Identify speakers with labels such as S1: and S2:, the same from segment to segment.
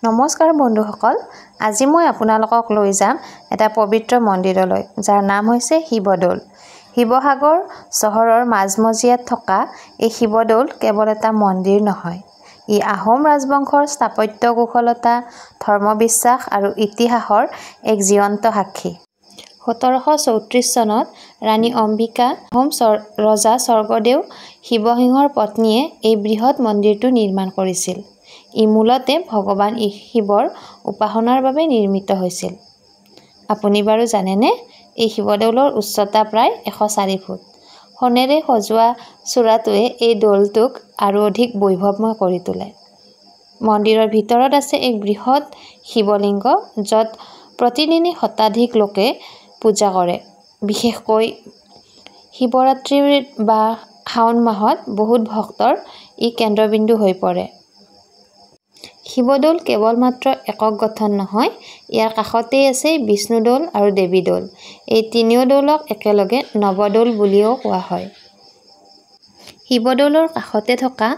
S1: নমস্কাৰ বন্ধুসকল, আজি মই আপোনালোকক লৈ যাম এটা পবিত্ৰ মন্দিৰলৈ যাৰ নাম হৈছে শিৱদৌল। শিৱসাগৰ চহৰৰ মাজমজিয়াত থকা এই শিৱদৌল কেৱল এটা মন্দিৰ নহয়, ই আহোম ৰাজবংশৰ স্থাপত্য কুশলতা, ধৰ্মবিশ্বাস আৰু ইতিহাসৰ এক জীৱন্ত সাক্ষী। ১৭৩৪ চনত ৰাণী অম্বিকা, আহোম ৰজা স্বৰ্গদেউ শিৱসিংহৰ পত্নীয়ে এই বৃহৎ মন্দিৰটো নিৰ্মাণ কৰিছিল। ই মূলতে ভগৱান শিৱৰ উপাসনাৰ বাবে নিৰ্মিত হৈছিল। আপুনি বাৰু জানেনে, এই শিৱদৌলৰ উচ্চতা প্ৰায় ১০৪ ফুট। সোণেৰে সজোৱা চূড়াটোৱে এই দৌলটোক আৰু অধিক বৈভৱময় কৰি তোলে। মন্দিৰৰ ভিতৰত আছে এক বৃহৎ শিৱলিংগ, য'ত প্ৰতিদিনে শতাধিক লোকে পূজা কৰে। বিশেষকৈ শিৱৰাত্ৰি বা শাওণ মাহত বহুত ভক্তৰ ই কেন্দ্ৰবিন্দু হৈ পৰে। শিৱদৌল কেৱল মাত্ৰ একক গঠন নহয়, ইয়াৰ কাষতেই আছে বিষ্ণুদৌল আৰু দেৱীদৌল। এই তিনিও দৌলক একেলগে নৱদৌল বুলিও কোৱা হয়। শিৱদৌলৰ কাষতে থকা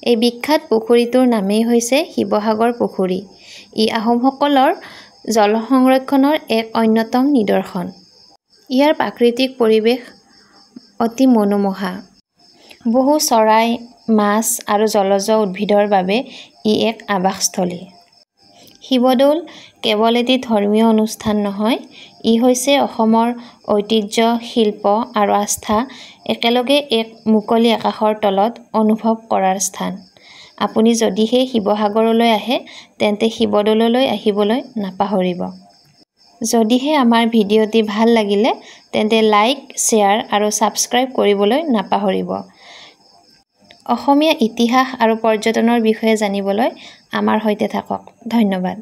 S1: এই বিখ্যাত পুখুৰীটোৰ নামেই হৈছে শিৱসাগৰ পুখুৰী। ই আহোমসকলৰ জল সংৰক্ষণৰ এক অন্যতম নিদৰ্শন। ইয়াৰ প্ৰাকৃতিক পৰিৱেশ অতি মনোমোহা। বহু চৰাই, মাছ আৰু জলজ উদ্ভিদৰ বাবে ই এক আৱাসস্থলী। শিৱদৌল কেৱল এটি ধৰ্মীয় অনুষ্ঠান নহয়, ই হৈছে অসমৰ ঐতিহ্য, শিল্প আৰু আস্থা একেলগে এক মুকলি আকাশৰ তলত অনুভৱ কৰাৰ স্থান। আপুনি যদিহে শিৱসাগৰলৈ আহে, তেন্তে শিৱদৌললৈ আহিবলৈ নাপাহৰিব। যদিহে আমাৰ ভিডিঅ'টি ভাল লাগিলে, তেন্তে লাইক, শ্বেয়াৰ আৰু ছাবস্ক্ৰাইব কৰিবলৈ নাপাহৰিব। অসমীয়া ইতিহাস আৰু পৰ্যটনৰ বিষয়ে জানিবলৈ আমাৰ সৈতে থাকক। ধন্যবাদ।